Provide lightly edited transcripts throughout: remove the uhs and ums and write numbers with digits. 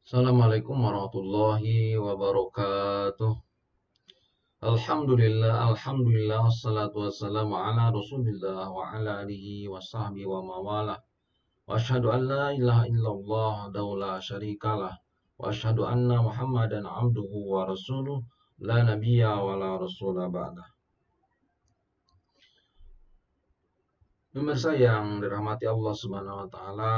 Assalamualaikum warahmatullahi wabarakatuh. Alhamdulillah, wassalatu wassalamu ala Rasulillah wa ala alihi wa sahbihi wa mawalah. Wa asyhadu an la ilaha illallah wahdahu la syarikalah. Wa asyhadu anna Muhammadan abduhu wa rasuluh la nabiyya wa la rasula ba'dah. Pemirsa yang dirahmati Allah Subhanahu wa taala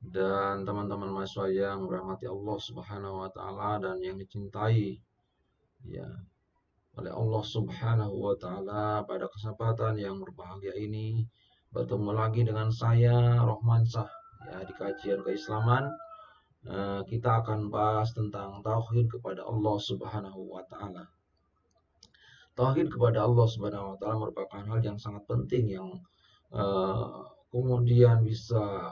dan teman-teman mahasiswa yang dirahmati Allah Subhanahu wa taala dan yang dicintai ya oleh Allah Subhanahu wa taala, pada kesempatan yang berbahagia ini bertemu lagi dengan saya Rohmansyah ya di kajian keislaman. Kita akan bahas tentang tauhid kepada Allah Subhanahu wa taala. Tauhid kepada Allah Subhanahu wa taala merupakan hal yang sangat penting yang kemudian bisa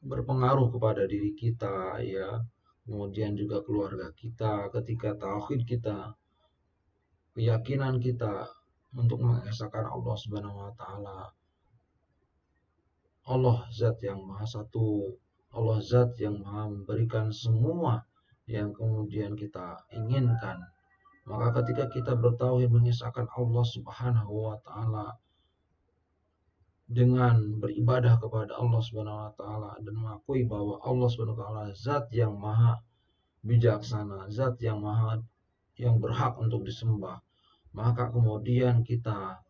berpengaruh kepada diri kita ya, kemudian juga keluarga kita. Ketika tauhid kita, keyakinan kita untuk mengesahkan Allah Subhanahu wa taala, Allah zat yang maha satu, Allah zat yang maha memberikan semua yang kemudian kita inginkan. Maka ketika kita bertauhid mengesahkan Allah Subhanahu wa taala dengan beribadah kepada Allah Subhanahu wa taala dan mengakui bahwa Allah Subhanahu wa taala zat yang maha bijaksana, zat yang berhak untuk disembah, maka kemudian kita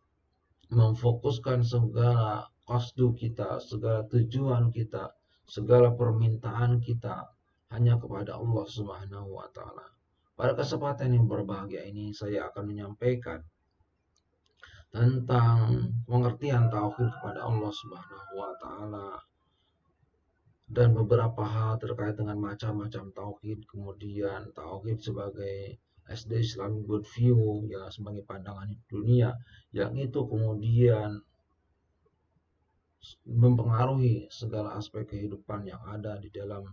memfokuskan segala qasdu kita, segala tujuan kita, segala permintaan kita hanya kepada Allah Subhanahu wa taala. Pada kesempatan yang berbahagia ini saya akan menyampaikan tentang pengertian tauhid kepada Allah Subhanahu wa taala dan beberapa hal terkait dengan macam-macam tauhid, kemudian tauhid sebagai SD Islamic Worldview ya, sebagai pandangan dunia yang itu kemudian mempengaruhi segala aspek kehidupan yang ada di dalam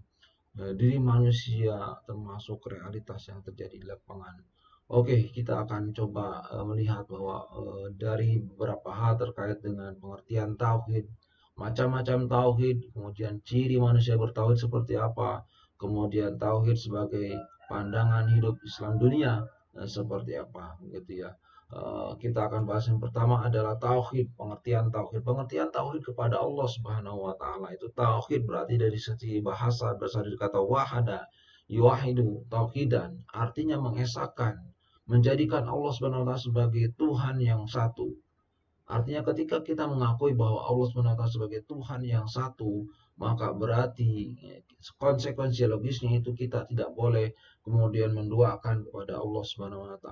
diri manusia, termasuk realitas yang terjadi di lapangan. Oke, kita akan coba melihat bahwa dari beberapa hal terkait dengan pengertian tauhid, macam-macam tauhid, kemudian ciri manusia bertauhid seperti apa, kemudian tauhid sebagai pandangan hidup Islam dunia seperti apa, gitu ya. Kita akan bahas yang pertama adalah tauhid, pengertian tauhid. Pengertian tauhid kepada Allah Subhanahu wa taala itu, tauhid berarti dari segi bahasa berasal dari kata wahada, yuwahidu, tauhidan, artinya mengesahkan, menjadikan Allah Subhanahu wa taala sebagai Tuhan yang satu. Artinya ketika kita mengakui bahwa Allah SWT sebagai Tuhan yang satu, maka berarti konsekuensi logisnya itu kita tidak boleh kemudian menduakan kepada Allah SWT,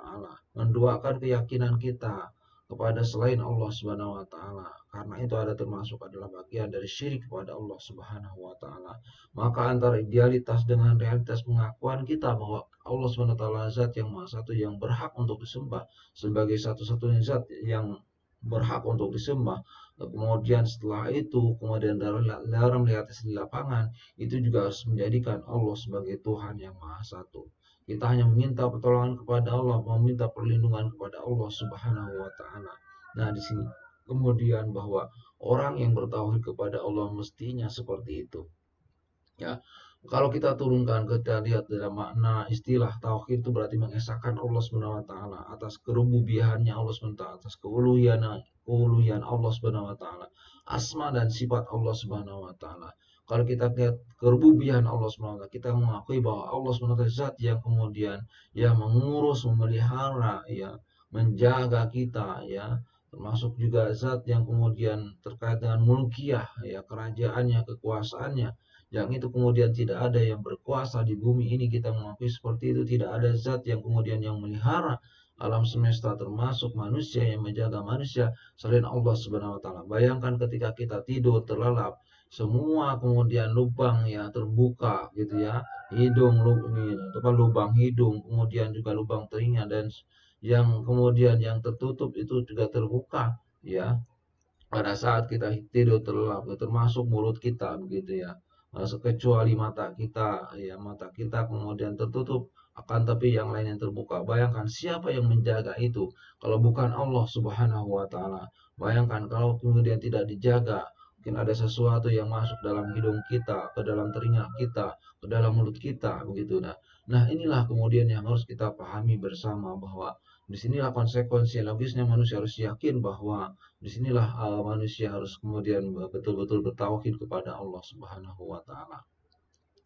menduakan keyakinan kita kepada selain Allah Subhanahu wa taala, karena itu adalah bagian dari syirik kepada Allah Subhanahu wa taala. Maka antara idealitas dengan realitas pengakuan kita bahwa Allah Subhanahu wa taala zat yang maha satu yang berhak untuk disembah sebagai satu-satunya zat yang berhak untuk disembah. Kemudian setelah itu, kemudian dalam realitas di lapangan itu juga harus menjadikan Allah sebagai Tuhan yang maha satu. Kita hanya meminta pertolongan kepada Allah, meminta perlindungan kepada Allah Subhanahu wa taala. Nah, di sini kemudian bahwa orang yang bertauhid kepada Allah mestinya seperti itu. Ya, kalau kita turunkan, kita lihat dalam makna istilah tauhid itu berarti mengesahkan Allah Subhanahu wa taala atas kerububiannya, Allah Subhanahu wa taala atas keuluyan Allah Subhanahu wa taala, asma dan sifat Allah Subhanahu wa taala. Kalau kita lihat kerububian Allah Subhanahu wa taala, kita mengakui bahwa Allah Subhanahu wa taala zat yang kemudian yang mengurus, memelihara ya, menjaga kita ya, termasuk juga zat yang kemudian terkait dengan mulkiyah ya, kerajaannya, kekuasaannya, yang itu kemudian tidak ada yang berkuasa di bumi ini. Kita mengakui seperti itu, tidak ada zat yang kemudian yang melihara alam semesta termasuk manusia, yang menjaga manusia selain Allah Subhanahu wa taala. Bayangkan ketika kita tidur terlelap, semua kemudian lubang ya terbuka gitu ya, lubang hidung, kemudian juga lubang telinga, dan yang kemudian yang tertutup itu juga terbuka ya pada saat kita tidur terlelap, termasuk mulut kita begitu ya. Kecuali mata kita ya, mata kita kemudian tertutup, akan tapi yang lain yang terbuka. Bayangkan siapa yang menjaga itu kalau bukan Allah Subhanahu wa taala. Bayangkan kalau kemudian tidak dijaga mungkin ada sesuatu yang masuk dalam hidung kita, ke dalam telinga kita, ke dalam mulut kita, begitu. Nah, inilah kemudian yang harus kita pahami bersama bahwa disinilah konsekuensi logisnya manusia harus yakin bahwa disinilah manusia harus kemudian betul-betul bertauhid kepada Allah Subhanahu wa Ta'ala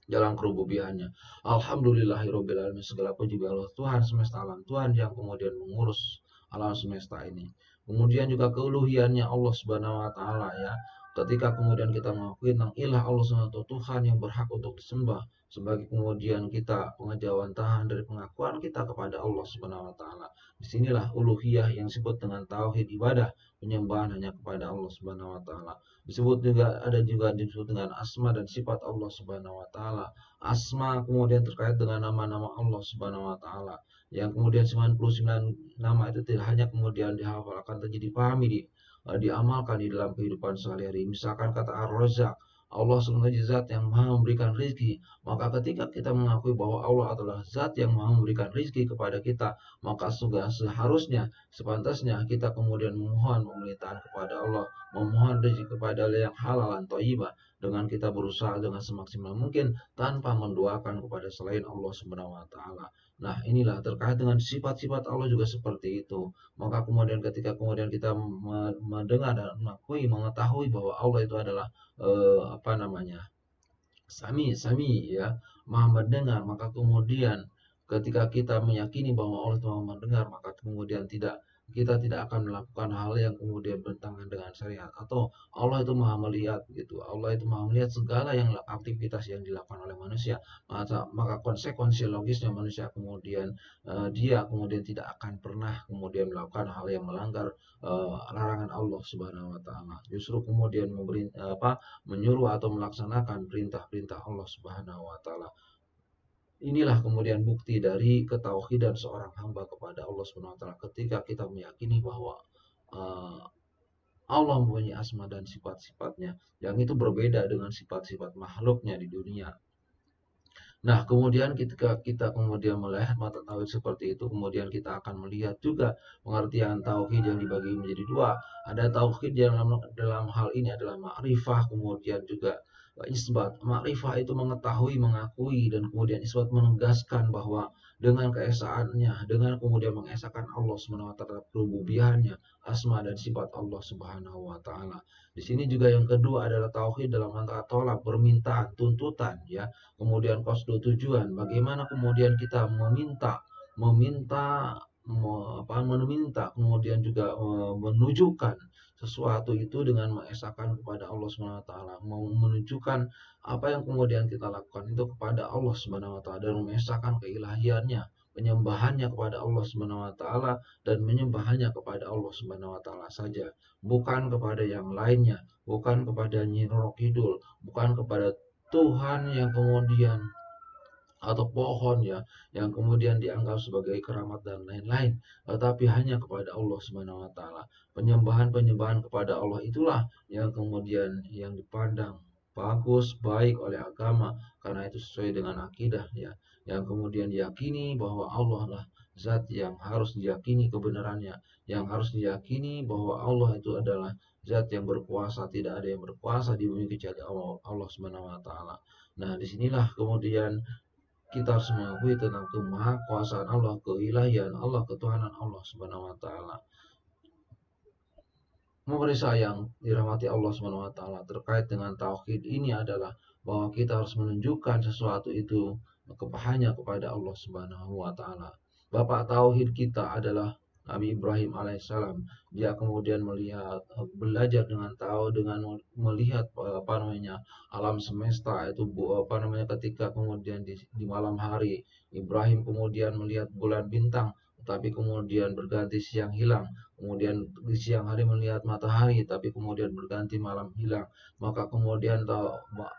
dalam kerububiannya. Alhamdulillahirabbil alamin, segala puji bagi Allah Tuhan semesta alam, Tuhan yang kemudian mengurus alam semesta ini. Kemudian juga keuluhiannya Allah Subhanahu wa taala ya. Ketika kemudian kita mengakui tentang ilah Allah Subhanahu wa taala, Tuhan yang berhak untuk disembah, sebagai kemudian kita pengejawantahan dari pengakuan kita kepada Allah Subhanahu wa taala. Disinilah uluhiyah yang disebut dengan tauhid ibadah, penyembahan hanya kepada Allah Subhanahu wa taala. Disebut dengan asma dan sifat Allah Subhanahu wa taala. Asma kemudian terkait dengan nama-nama Allah Subhanahu wa taala. Yang kemudian 99 nama itu tidak hanya kemudian dihafal, akan terjadi dipahami, diamalkan di dalam kehidupan sehari-hari. Misalkan kata Ar-Razzaq, Allah sebagai zat yang maha memberikan rezeki. Maka ketika kita mengakui bahwa Allah adalah zat yang maha memberikan rezeki kepada kita, maka sudah seharusnya, sepantasnya kita kemudian memohon meminta kepada Allah, memohon rezeki kepada Allah yang halal dan thayyibah, dengan kita berusaha dengan semaksimal mungkin tanpa mendoakan kepada selain Allah Subhanahu wa taala. Nah, inilah terkait dengan sifat-sifat Allah juga seperti itu. Maka kemudian ketika kemudian kita mendengar dan mengetahui bahwa Allah itu adalah apa namanya, Sami ya, maha mendengar, maka kemudian ketika kita meyakini bahwa Allah itu maha mendengar, maka kemudian kita tidak akan melakukan hal yang kemudian bertentangan dengan syariat, atau Allah itu maha melihat gitu. Allah itu maha melihat segala yang aktivitas yang dilakukan oleh manusia. Maka konsekuensi logisnya manusia kemudian dia kemudian tidak akan pernah kemudian melakukan hal yang melanggar larangan Allah Subhanahu wa taala. Justru kemudian menyuruh atau melaksanakan perintah-perintah Allah Subhanahu wa taala. Inilah kemudian bukti dari ketauhidan seorang hamba kepada Allah Subhanahu wa taala, ketika kita meyakini bahwa uh, Allah mempunyai asma dan sifat-sifatnya yang itu berbeda dengan sifat-sifat makhluknya di dunia. Nah, kemudian ketika kita kemudian melihat mata tauhid seperti itu, kemudian kita akan melihat juga pengertian tauhid yang dibagi menjadi dua. Ada tauhid yang dalam hal ini adalah ma'rifah, kemudian juga isbat. Ma'rifah itu mengetahui, mengakui, dan kemudian isbat menegaskan bahwa dengan keesaannya, dengan kemudian mengesahkan Allah Subhanahu wa taala kerububiannya, asma dan sifat Allah Subhanahu wa taala. Di sini juga yang kedua adalah tauhid dalam antara tolak, permintaan, tuntutan ya. Kemudian qasdu, tujuan, bagaimana kemudian kita meminta meminta kemudian juga menunjukkan sesuatu itu dengan mengesahkan kepada Allah Subhanahu wa taala, mau menunjukkan apa yang kemudian kita lakukan itu kepada Allah Subhanahu wa taala dan mengesahkan keilahiannya, penyembahannya kepada Allah Subhanahu wa taala, dan menyembahannya kepada Allah Subhanahu wa taala saja, bukan kepada yang lainnya, bukan kepada Nyi Roro Kidul, bukan kepada Tuhan yang kemudian atau pohon ya, yang kemudian dianggap sebagai keramat dan lain-lain, tetapi hanya kepada Allah Subhanahu wa taala. Penyembahan-penyembahan kepada Allah itulah yang kemudian yang dipandang bagus, baik oleh agama, karena itu sesuai dengan akidah ya, yang kemudian diyakini bahwa Allah lah zat yang harus diyakini kebenarannya, yang harus diyakini bahwa Allah itu adalah zat yang berkuasa, tidak ada yang berkuasa di bumi kecuali Allah Subhanahu wa taala. Nah, disinilah kemudian kita harus mengakui tentang kemahakuasaan Allah, keilahian Allah, ketuhanan Allah Subhanahu wa taala. Pemirsa yang dirahmati Allah Subhanahu wa taala, terkait dengan tauhid ini adalah bahwa kita harus menunjukkan sesuatu itu hanya kepada Allah Subhanahu wa taala. Bapak tauhid kita adalah Nabi Ibrahim alaihissalam. Dia kemudian belajar dengan tahu, dengan melihat alam semesta itu, ketika kemudian di malam hari Ibrahim kemudian melihat bulan bintang, tapi kemudian berganti siang hilang. Kemudian di siang hari melihat matahari, tapi kemudian berganti malam hilang. Maka kemudian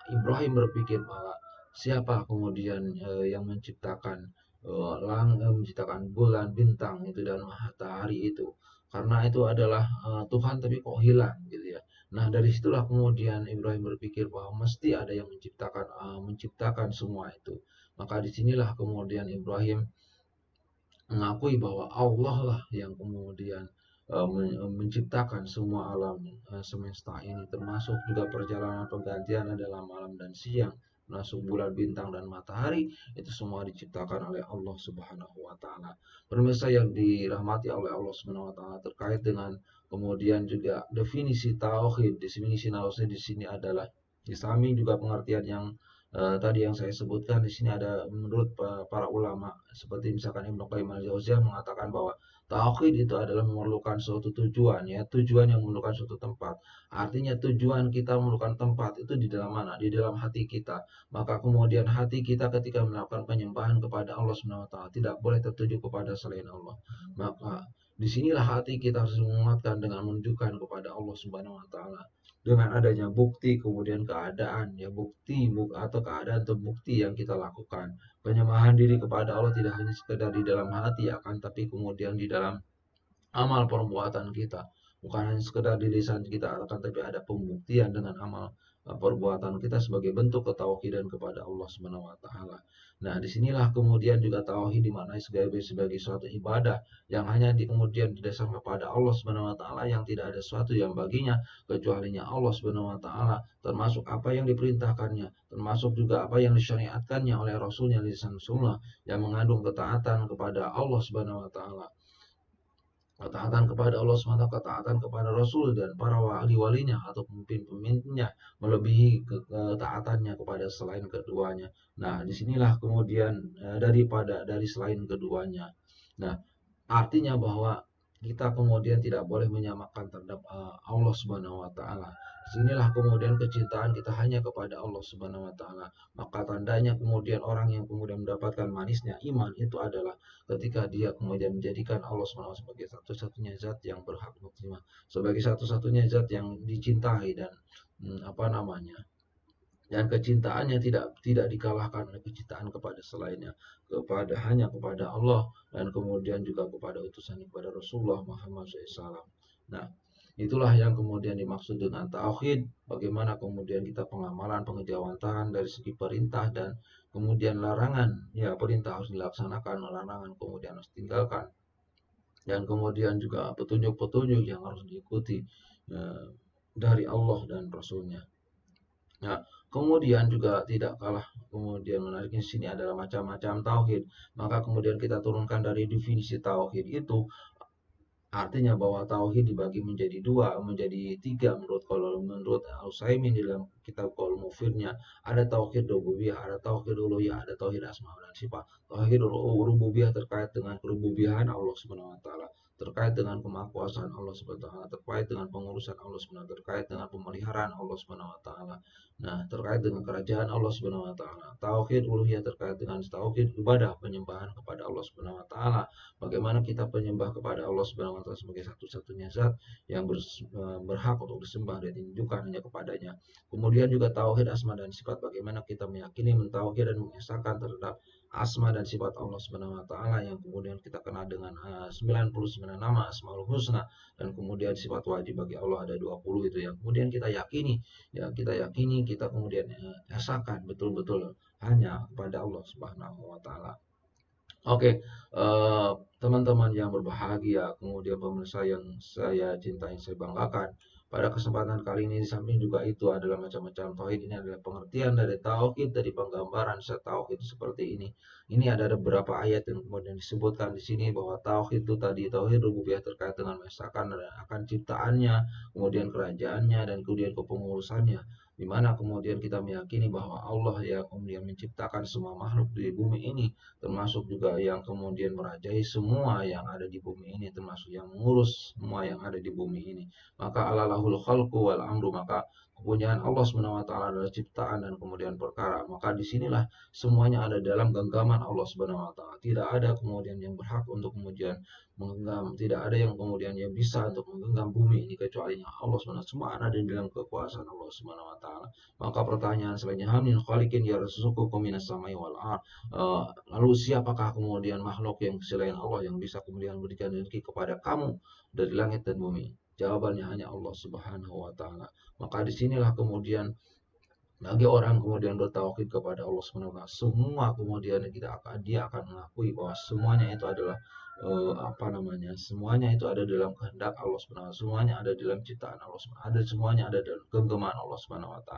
Ibrahim berpikir, maka siapa kemudian yang menciptakan menciptakan bulan, bintang itu dan matahari itu? Karena itu adalah Tuhan, tapi kok hilang gitu ya. Nah, dari situlah kemudian Ibrahim berpikir bahwa mesti ada yang menciptakan semua itu. Maka disinilah kemudian Ibrahim mengakui bahwa Allah lah yang kemudian menciptakan semua alam semesta ini, termasuk juga perjalanan pergantian dalam malam dan siang, termasuk bulan, bintang, dan matahari, itu semua diciptakan oleh Allah Subhanahu wa Ta'ala. Pemirsa yang dirahmati oleh Allah Subhanahu wa Ta'ala, terkait dengan kemudian juga definisi tauhid. Definisi tauhid di sini adalah di samping juga pengertian yang tadi yang saya sebutkan, di sini ada menurut para ulama seperti misalkan Ibnu Qayyim al-Jauziyah mengatakan bahwa tauhid itu adalah memerlukan suatu tujuan, ya, tujuan yang memerlukan suatu tempat. Artinya tujuan kita memerlukan tempat itu di dalam mana? Di dalam hati kita. Maka kemudian hati kita ketika melakukan penyembahan kepada Allah Subhanahu wa Ta'ala tidak boleh tertuju kepada selain Allah. Maka disinilah hati kita harus menguatkan dengan menunjukkan kepada Allah Subhanahu wa Ta'ala. Dengan adanya bukti, kemudian keadaan, ya, bukti atau keadaan atau bukti yang kita lakukan. Penyembahan diri kepada Allah tidak hanya sekedar di dalam hati, akan tapi kemudian di dalam amal perbuatan kita. Bukan hanya sekedar di lisan kita, akan tapi ada pembuktian dengan amal perbuatan kita sebagai bentuk ketauhidan kepada Allah Subhanahu wa Ta'ala. Nah, disinilah kemudian juga tauhid dimaknai sebagai suatu ibadah yang hanya kemudian didasarkan kepada Allah Subhanahu wa Ta'ala, yang tidak ada sesuatu yang baginya kecualinya Allah Subhanahu wa Ta'ala, termasuk apa yang diperintahkannya, termasuk juga apa yang disyariatkannya oleh Rasulnya lisan sunnah, yang mengandung ketaatan kepada Allah Subhanahu wa Ta'ala, ketaatan kepada Allah SWT, ketaatan kepada Rasul dan para wali-walinya atau pemimpin-pemimpinnya, melebihi ketaatannya kepada selain keduanya. Nah, disinilah kemudian dari selain keduanya. Nah, artinya bahwa kita kemudian tidak boleh menyamakan terhadap Allah Subhanahu wa Ta'ala. Disinilah kemudian kecintaan kita hanya kepada Allah Subhanahu wa Ta'ala. Maka tandanya kemudian orang yang kemudian mendapatkan manisnya iman itu adalah ketika dia kemudian menjadikan Allah Subhanahu wa Ta'ala sebagai satu-satunya zat yang berhak untuk diterima, sebagai satu-satunya zat yang dicintai, dan dan kecintaannya tidak dikalahkan oleh kecintaan kepada selainnya, hanya kepada Allah dan kemudian juga kepada utusan kepada Rasulullah Muhammad SAW. Nah, itulah yang kemudian dimaksud dengan tauhid. Bagaimana kemudian kita pengamalan, pengejawantahan dari segi perintah dan kemudian larangan. Ya, perintah harus dilaksanakan, larangan kemudian harus tinggalkan, dan kemudian juga petunjuk-petunjuk yang harus diikuti dari Allah dan Rasulnya. Nah, kemudian juga tidak kalah kemudian menariknya di sini adalah macam-macam tauhid. Maka kemudian kita turunkan dari definisi tauhid itu, artinya bahwa tauhid dibagi menjadi dua, menjadi tiga menurut Al-Utsaimin di dalam kitab Qaul Mufidnya. Ada tauhid rububiyah, ada tauhid uluhiyah, ada tauhid asma dan sifat. Tauhid rububiyah terkait dengan kerububiahan Allah Subhanahu wa Ta'ala, terkait dengan kemahakuasaan Allah Subhanahu wa Ta'ala, terkait dengan pengurusan Allah Subhanahu wa Ta'ala, terkait dengan pemeliharaan Allah Subhanahu wa Ta'ala. Nah, terkait dengan kerajaan Allah Subhanahu wa Ta'ala. Tauhid uluhiyah terkait dengan tauhid ibadah, penyembahan kepada Allah Subhanahu wa Ta'ala. Bagaimana kita penyembah kepada Allah Subhanahu wa Ta'ala sebagai satu-satunya zat yang berhak untuk disembah dan ditunjukkan hanya kepadanya. Kemudian juga tauhid asma dan sifat, bagaimana kita meyakini, mentauhid dan mengesahkan terhadap asma dan sifat Allah Subhanahu wa Ta'ala, yang kemudian kita kenal dengan 99 nama Asmaul Husna, dan kemudian sifat wajib bagi Allah ada 20 itu yang kemudian kita yakini, kita kemudian esahkan betul-betul hanya kepada Allah Subhanahu wa Ta'ala. Oke, teman-teman yang berbahagia, kemudian pemirsa yang saya cintai, saya banggakan, pada kesempatan kali ini di samping juga itu adalah macam-macam tauhid, ini adalah pengertian dari tauhid, dari penggambaran tauhid seperti ini. Ini ada beberapa ayat yang kemudian disebutkan di sini bahwa tauhid itu tadi tauhid rububiyah terkait dengan mengesahkan akan ciptaannya, kemudian kerajaannya, dan kemudian kepengurusannya, di mana kemudian kita meyakini bahwa Allah yang kemudian menciptakan semua makhluk di bumi ini, termasuk juga yang kemudian merajai semua yang ada di bumi ini, termasuk yang mengurus semua yang ada di bumi ini. Maka alalahul khalqu wal amru, maka kepunyaan Allah SWT adalah ciptaan dan kemudian perkara. Maka disinilah semuanya ada dalam genggaman Allah SWT. Tidak ada kemudian yang berhak untuk kemudian menggenggam, tidak ada yang kemudian yang bisa untuk menggenggam bumi ini kecuali Allah SWT. Semua ada di dalam kekuasaan Allah SWT. Maka pertanyaan selanjutnya, hamin khaliqin yarzuqukum minas samai wal ard. Lalu siapakah kemudian makhluk yang selain Allah yang bisa kemudian memberikan rezeki kepada kamu dari langit dan bumi? Jawabannya hanya Allah Subhanahu wa Ta'ala. Maka disinilah kemudian Bagi orang kemudian bertauhid kepada Allah SWT, semua kemudian dia akan mengakui bahwa semuanya itu adalah semuanya itu ada dalam kehendak Allah SWT, semuanya ada dalam ciptaan Allah SWT, semuanya ada dalam genggaman Allah SWT.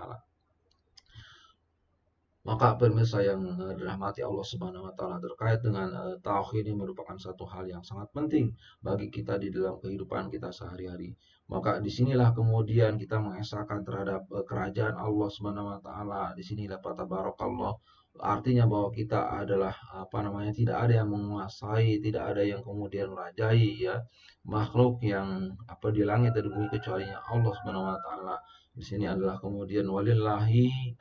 Maka pemirsa yang dirahmati Allah Subhanahu wa taala, terkait dengan tauhid ini merupakan satu hal yang sangat penting bagi kita di dalam kehidupan kita sehari-hari. Maka disinilah kemudian kita mengesahkan terhadap kerajaan Allah Subhanahu wa taala. Disinilah tabarakallah, artinya bahwa kita adalah tidak ada yang menguasai, tidak ada yang kemudian merajai ya makhluk yang di langit dan bumi kecuali Allah Subhanahu wa taala. Di sini adalah kemudian walillahi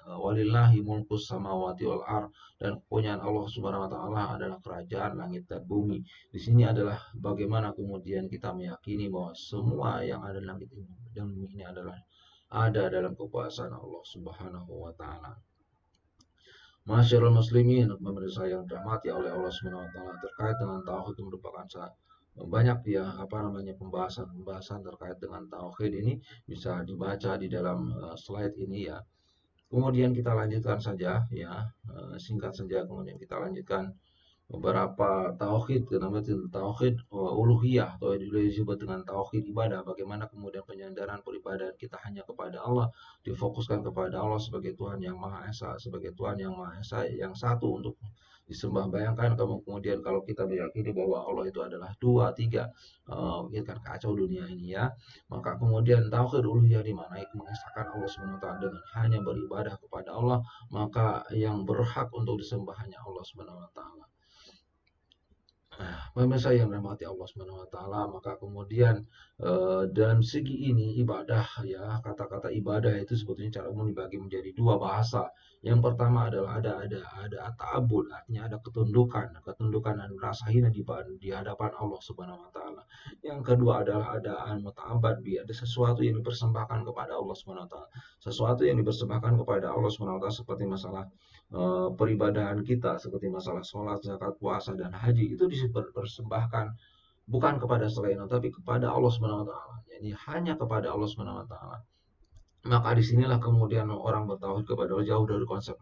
mulkus samawati wal ar, dan kepunyaan Allah Subhanahu wa taala adalah kerajaan langit dan bumi. Di sini adalah bagaimana kemudian kita meyakini bahwa semua yang ada di langit dan bumi ini adalah ada dalam kekuasaan Allah Subhanahu wa taala. Masyarul muslimin, pemirsa yang dirahmati oleh Allah Subhanahu wa taala, terkait dengan tauhid merupakan banyak ya pembahasan terkait dengan tauhid ini bisa dibaca di dalam slide ini ya. Kemudian kita lanjutkan saja ya, singkat saja kemudian kita lanjutkan beberapa tauhid, namanya tauhid uluhiyah atau disebut dengan tauhid ibadah. Bagaimana kemudian penyandaran peribadahan kita hanya kepada Allah, difokuskan kepada Allah sebagai Tuhan yang Maha Esa, sebagai Tuhan yang Maha Esa yang satu untuk disembah. Bayangkan kemudian kalau kita meyakini bahwa Allah itu adalah dua, tiga, kita kan kacau dunia ini ya. Maka kemudian tauhid uluhiyah di mana mengesahkan Allah SWT dengan hanya beribadah kepada Allah, maka yang berhak untuk disembah hanya Allah SWT. Pemirsa yang dirahmati Allah Subhanahu wa taala, maka kemudian dalam segi ini ibadah ya, kata-kata ibadah itu sebetulnya cara umum dibagi menjadi dua bahasa. Yang pertama adalah ada ta'abbud, artinya ada ketundukan dan rasa hina di hadapan Allah Subhanahu wa taala. Yang kedua adalah ada al-muta'abbad bi, ada sesuatu yang dipersembahkan kepada Allah Subhanahu wa taala. Sesuatu yang dipersembahkan kepada Allah Subhanahu wa taala seperti masalah peribadahan kita, seperti masalah sholat, zakat, puasa, dan haji, itu dipersembahkan bukan kepada selain Allah, tapi kepada Allah Subhanahu wa taala. Jadi hanya kepada Allah Subhanahu wa taala. Maka disinilah kemudian orang bertauhid kepada Allah, jauh dari konsep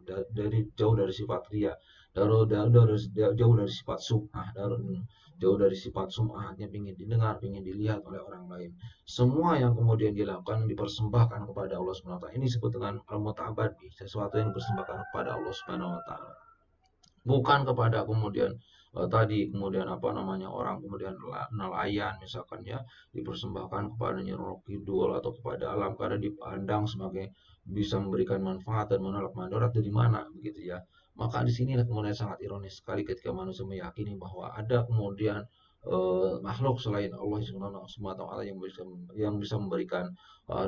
jauh dari sifat ria, jauh dari sifat sum'ah, jauh dari sifat sum'ah, artinya ingin didengar, ingin dilihat oleh orang lain. Semua yang kemudian dilakukan dipersembahkan kepada Allah Subhanahu wa taala. Ini disebut dengan al-muta'abbadi, sesuatu yang dipersembahkan kepada Allah Subhanahu wa taala. Bukan kepada kemudian kemudian orang kemudian nelayan misalkan ya, dipersembahkan kepada Nyi Roro Kidul atau kepada alam karena dipandang sebagai bisa memberikan manfaat dan menolak mandarat dari mana begitu ya. Maka di sinilah kemudian sangat ironis sekali ketika manusia meyakini bahwa ada kemudian makhluk selain Allah Subhanahu wa taala yang bisa memberikan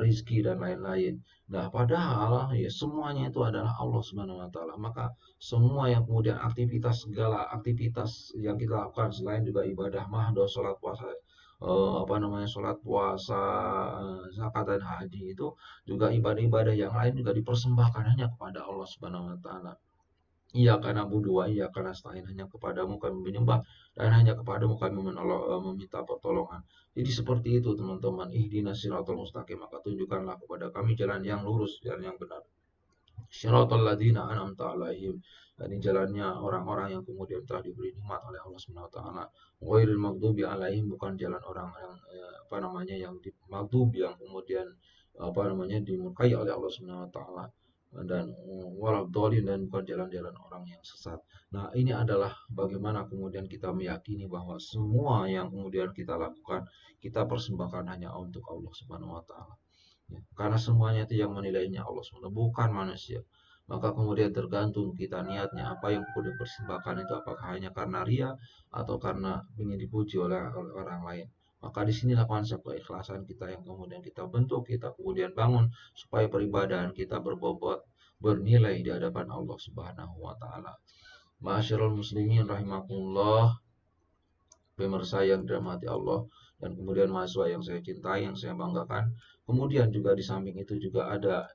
rizki dan lain-lain. Nah, padahal ya semuanya itu adalah Allah Subhanahu wa taala. Maka semua yang kemudian segala aktivitas yang kita lakukan selain juga ibadah mahdoh, sholat puasa, zakat dan haji, itu juga ibadah-ibadah yang lain juga dipersembahkan hanya kepada Allah Subhanahu wa taala. Iya karena budua, iya karena selain hanya kepadamu kami menyembah, dan hanya kepadamu kami meminta pertolongan. Jadi seperti itu teman-teman. Ihdinas siratal mustaqim, maka tunjukkanlah kepada kami jalan yang lurus, jalan yang benar. Syiratal ladzina an'amta 'alaihim, ini jalannya orang-orang yang kemudian telah diberi nikmat oleh Allah Subhanahu wa taala. Ghairil maghdubi 'alaihim, bukan jalan orang yang maghdubi, yang kemudian dimurkai oleh Allah Subhanahu wa taala, dan waladhdallin, dan bukan jalan-jalan orang yang sesat. Nah, ini adalah bagaimana kemudian kita meyakini bahwa semua yang kemudian kita lakukan kita persembahkan hanya untuk Allah Subhanahu wa taala. Ya, karena semuanya itu yang menilainya Allah SWT, bukan manusia. Maka kemudian tergantung kita niatnya, apa yang kemudian persembahkan itu, apakah hanya karena ria atau karena ingin dipuji oleh orang lain. Maka disinilah konsep keikhlasan kita yang kemudian kita bentuk, kita kemudian bangun supaya peribadahan kita berbobot bernilai di hadapan Allah Subhanahu wa taala. Masyarul muslimin rahimakumullah, pemirsa yang dirahmati Allah dan kemudian mahasiswa yang saya cintai, yang saya banggakan. Kemudian juga di samping itu juga ada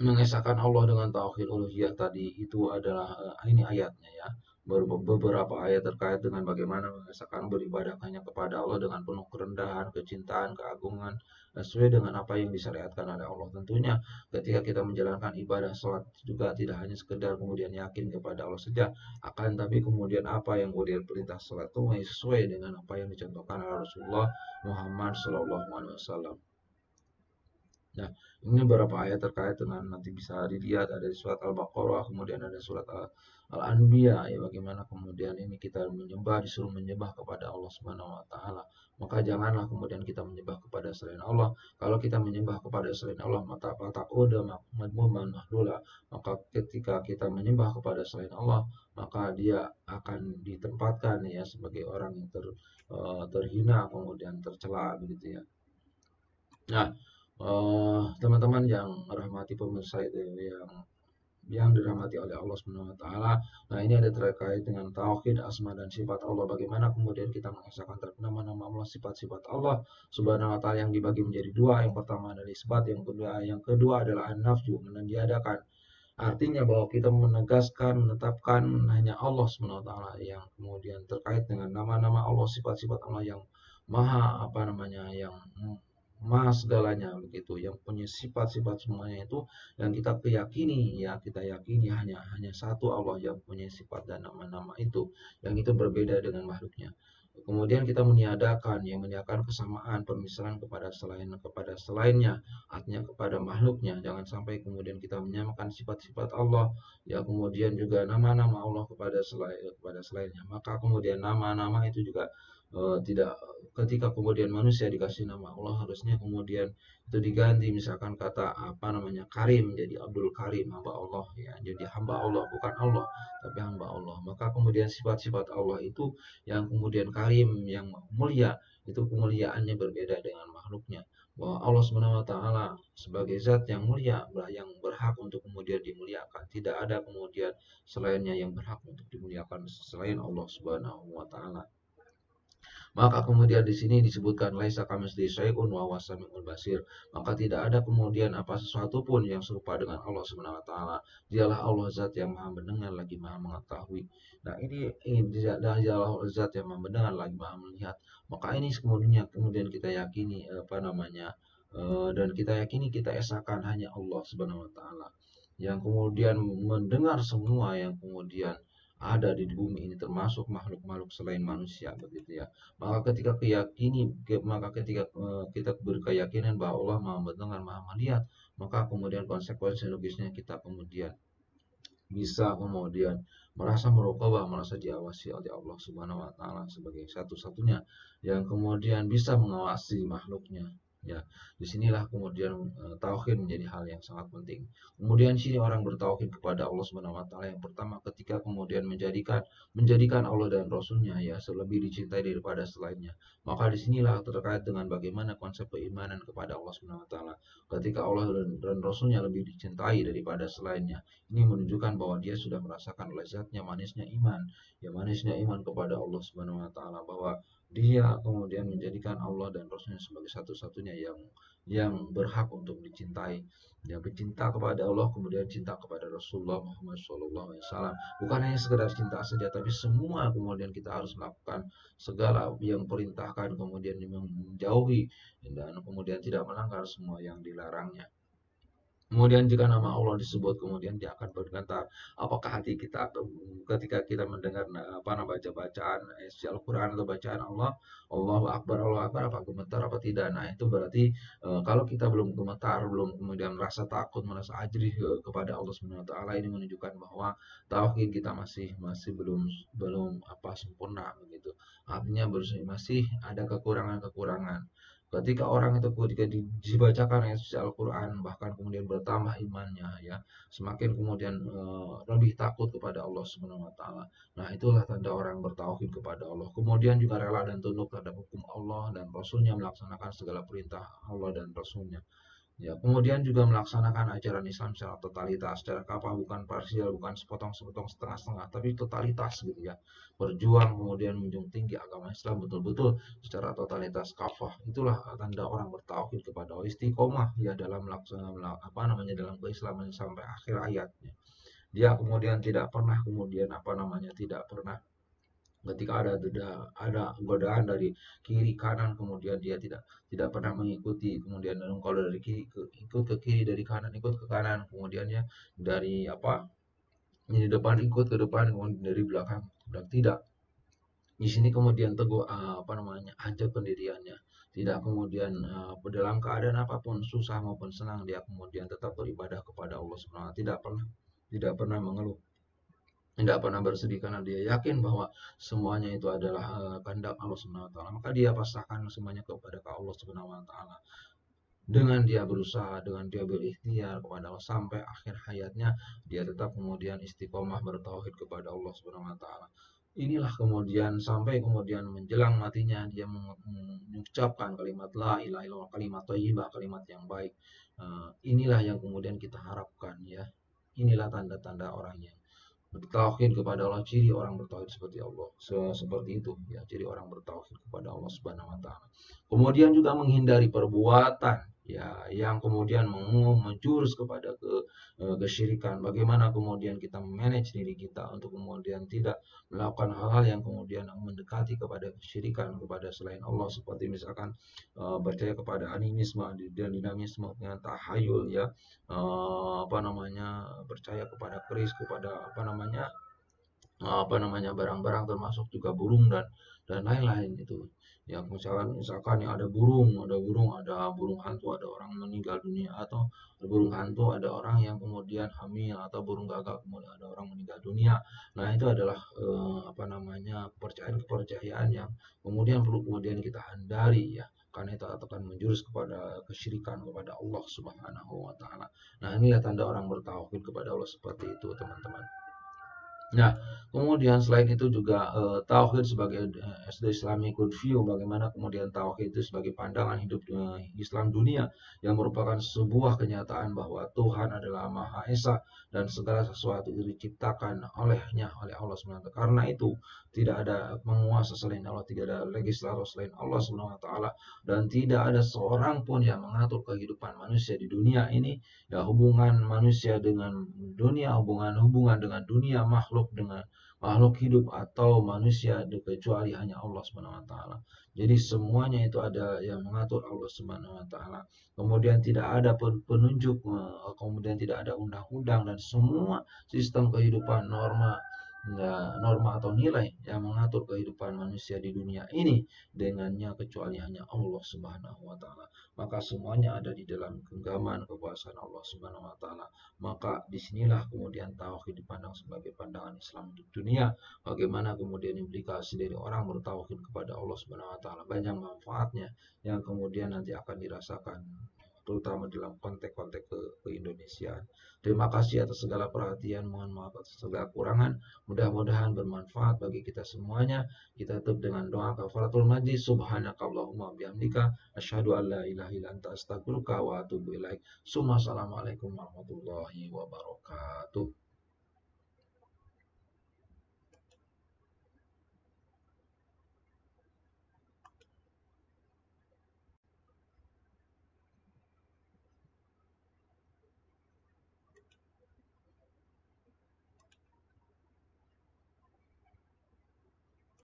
mengesahkan Allah dengan tauhid uluhiyah tadi itu adalah ini ayatnya ya. Beberapa ayat terkait dengan bagaimana mengesahkan beribadah hanya kepada Allah dengan penuh kerendahan, kecintaan, keagungan sesuai dengan apa yang disyariatkan oleh Allah. Tentunya ketika kita menjalankan ibadah sholat juga tidak hanya sekedar kemudian yakin kepada Allah saja, akan tapi kemudian apa yang kemudian perintah sholat itu sesuai dengan apa yang dicontohkan oleh Rasulullah Muhammad SAW. Nah, ini beberapa ayat terkait dengan nanti bisa dilihat ada di surat Al-Baqarah, kemudian ada surat Al-Anbiya ya bagaimana kemudian ini kita menyembah disuruh menyembah kepada Allah Subhanahu wa taala. Maka janganlah kemudian kita menyembah kepada selain Allah. Kalau kita menyembah kepada selain Allah, maka udah madmuman mahlula. Maka ketika kita menyembah kepada selain Allah, maka dia akan ditempatkan ya sebagai orang yang terhina kemudian tercela begitu ya. Nah, teman-teman yang rahmati pemirsa itu yang dirahmati oleh Allah Subhanahu wa taala. Nah, ini ada terkait dengan tauhid asma dan sifat Allah. Bagaimana kemudian kita mengesahkan nama-nama Allah, sifat-sifat Allah Subhanahu wa taala yang dibagi menjadi dua. Yang pertama adalah isbat, yang kedua adalah an-nafyu, mendiadakan. Artinya bahwa kita menegaskan, menetapkan hanya Allah Subhanahu wa taala yang kemudian terkait dengan nama-nama Allah, sifat-sifat Allah yang maha apa namanya yang maha segalanya begitu yang punya sifat-sifat semuanya itu yang kita yakini ya kita yakini hanya satu Allah yang punya sifat dan nama-nama itu yang itu berbeda dengan makhluknya. Kemudian kita meniadakan kesamaan permisalan kepada selainnya, artinya kepada makhluknya. Jangan sampai kemudian kita menyamakan sifat-sifat Allah, ya kemudian juga nama-nama Allah kepada selainnya. Maka kemudian nama-nama itu juga tidak ketika kemudian manusia dikasih nama Allah harusnya kemudian itu diganti misalkan kata apa namanya Karim jadi Abdul Karim hamba Allah ya jadi hamba Allah bukan Allah tapi hamba Allah. Maka kemudian sifat-sifat Allah itu yang kemudian karim yang mulia itu kemuliaannya berbeda dengan makhluknya bahwa Allah Subhanahu wa taala sebagai zat yang mulia yang berhak untuk kemudian dimuliakan tidak ada kemudian selainnya yang berhak untuk dimuliakan selain Allah Subhanahu wa taala. Maka kemudian di sini disebutkan laisa kamitslihi syai'un wa huwas samiul basir. Maka tidak ada kemudian apa sesuatu pun yang serupa dengan Allah Subhanahu wa taala. Dialah Allah zat yang Maha mendengar lagi Maha mengetahui. Nah, ini dialah zat yang Maha mendengar lagi Maha melihat. Maka ini kemudian kita yakini apa namanya dan kita yakini kita esakan hanya Allah Subhanahu wa taala yang kemudian mendengar semua yang kemudian ada di bumi ini termasuk makhluk-makhluk selain manusia begitu ya. Maka ketika kita berkeyakinan bahwa Allah Maha mendengar, Maha melihat, maka kemudian konsekuensi logisnya kita kemudian bisa kemudian merasa merokobah, merasa diawasi oleh Allah Subhanahu wa taala sebagai satu-satunya yang kemudian bisa mengawasi makhluknya. Ya, disinilah kemudian tauhid menjadi hal yang sangat penting. Kemudian sini orang bertauhid kepada Allah Subhanahu wa taala yang pertama ketika kemudian menjadikan Allah dan Rasulnya ya lebih dicintai daripada selainnya. Maka disinilah terkait dengan bagaimana konsep keimanan kepada Allah Subhanahu wa taala. Ketika Allah dan Rasulnya lebih dicintai daripada selainnya, ini menunjukkan bahwa dia sudah merasakan lezatnya manisnya iman, ya manisnya iman kepada Allah Subhanahu wa taala bahwa dia kemudian menjadikan Allah dan Rasulnya sebagai satu-satunya yang berhak untuk dicintai. Yang bercinta kepada Allah kemudian cinta kepada Rasulullah Muhammad SAW. Bukan hanya sekedar cinta saja, tapi semua kemudian kita harus melakukan segala yang perintahkan kemudian menjauhi dan kemudian tidak melanggar semua yang dilarangnya. Kemudian jika nama Allah disebut, kemudian dia akan berkata, apakah hati kita atau ketika kita mendengar apa baca bacaan isi Al-Quran atau bacaan Allah, Allahu Akbar, apa gemetar apa tidak? Nah itu berarti kalau kita belum gemetar, belum kemudian merasa takut, merasa ajrih kepada Allah Subhanahu Wa Taala ini menunjukkan bahwa tauhid kita masih belum apa sempurna begitu. Artinya masih ada kekurangan-kekurangan. Ketika orang itu ketika dibacakan ayat suci Al-Quran bahkan kemudian bertambah imannya ya semakin kemudian lebih takut kepada Allah Subhanahu wa taala. Nah, itulah tanda orang bertauhid kepada Allah. Kemudian juga rela dan tunduk terhadap hukum Allah dan Rasulnya melaksanakan segala perintah Allah dan Rasulnya. Ya, kemudian juga melaksanakan ajaran Islam secara totalitas, secara kapal, bukan parsial, bukan sepotong-sepotong, setengah-setengah, tapi totalitas gitu ya. Berjuang kemudian menjunjung tinggi agama Islam betul-betul secara totalitas kafah. Itulah tanda orang bertauhid kepada Allah, istiqomah ya dalam dalam keislaman sampai akhir hayatnya. Dia kemudian tidak pernah tidak pernah ketika ada godaan dari kiri kanan, kemudian dia tidak pernah mengikuti, kemudian kalau dari kiri ikut ke kiri, dari kanan ikut ke kanan, kemudiannya dari di depan ikut ke depan, kemudian dari belakang tidak. Di sini kemudian teguh ancap pendiriannya, tidak kemudian dalam keadaan apapun, susah maupun senang, dia kemudian tetap beribadah kepada Allah Subhanahu wa taala, tidak pernah mengeluh, tidak pernah bersedih, karena dia yakin bahwa semuanya itu adalah kehendak Allah Subhanahu wa taala. Maka dia pasrahkan semuanya kepada Allah Subhanahu wa taala. Dengan dia berusaha, dengan dia berikhtiar kepada Allah sampai akhir hayatnya, dia tetap kemudian istiqomah bertauhid kepada Allah Subhanahu wa taala. Inilah kemudian sampai kemudian menjelang matinya dia mengucapkan kalimat la ilaha illallah, kalimat thayyibah, kalimat yang baik. Inilah yang kemudian kita harapkan ya. Inilah tanda-tanda orang yang bertauhid kepada Allah, ciri orang bertauhid seperti Allah, seperti itu ya, ciri orang bertauhid kepada Allah Subhanahu wa taala. Kemudian juga menghindari perbuatan ya yang kemudian menjurus kepada kesyirikan. Bagaimana kemudian kita manage diri kita untuk kemudian tidak melakukan hal-hal yang kemudian mendekati kepada kesyirikan kepada selain Allah, seperti misalkan percaya kepada animisme dan dinamisme dengan tahayul ya, percaya kepada keris, kepada barang-barang termasuk juga burung dan lain-lain itu. Ya, misalkan ya ada burung hantu, ada orang meninggal dunia, atau burung hantu ada orang yang kemudian hamil, atau burung gagak kemudian ada orang meninggal dunia. Nah, itu adalah kepercayaan-kepercayaan yang kemudian perlu kemudian kita hindari ya, karena itu akan menjurus kepada kesyirikan kepada Allah Subhanahu wa taala. Nah, inilah tanda orang bertauhid kepada Allah seperti itu, teman-teman. Nah, kemudian selain itu juga tauhid sebagai the Islamic worldview, bagaimana kemudian tauhid itu sebagai pandangan hidup Islam dunia yang merupakan sebuah kenyataan bahwa Tuhan adalah Maha Esa dan segala sesuatu itu diciptakan oleh Allah SWT. Karena itu tidak ada penguasa selain Allah, tidak ada legislator selain Allah SWT, dan tidak ada seorang pun yang mengatur kehidupan manusia di dunia ini. Ya, hubungan manusia dengan dunia, hubungan dengan dunia, makhluk dengan makhluk hidup atau manusia, kecuali hanya Allah Subhanahu wa taala. Jadi semuanya itu ada yang mengatur Allah Subhanahu wa taala. Kemudian tidak ada penunjuk, kemudian tidak ada undang-undang, dan semua sistem kehidupan, norma atau nilai yang mengatur kehidupan manusia di dunia ini dengannya, kecuali hanya Allah Subhanahu wa taala. Maka semuanya ada di dalam genggaman kekuasaan Allah Subhanahu wa taala. Maka disinilah kemudian tauhid dipandang sebagai pandangan Islam untuk dunia. Bagaimana kemudian implikasi dari orang bertauhid kepada Allah Subhanahu wa taala, banyak manfaatnya yang kemudian nanti akan dirasakan, terutama dalam konteks-konteks ke-Indonesiaan. Terima kasih atas segala perhatian, mohon maaf atas segala kekurangan. Mudah-mudahan bermanfaat bagi kita semuanya. Kita tutup dengan doa kafaratul majlis. Subhanakallahumma bihamdika asyhadu an la ilaha illa anta astaghfiruka wa atubu ilaik. Assalamualaikum warahmatullahi wabarakatuh.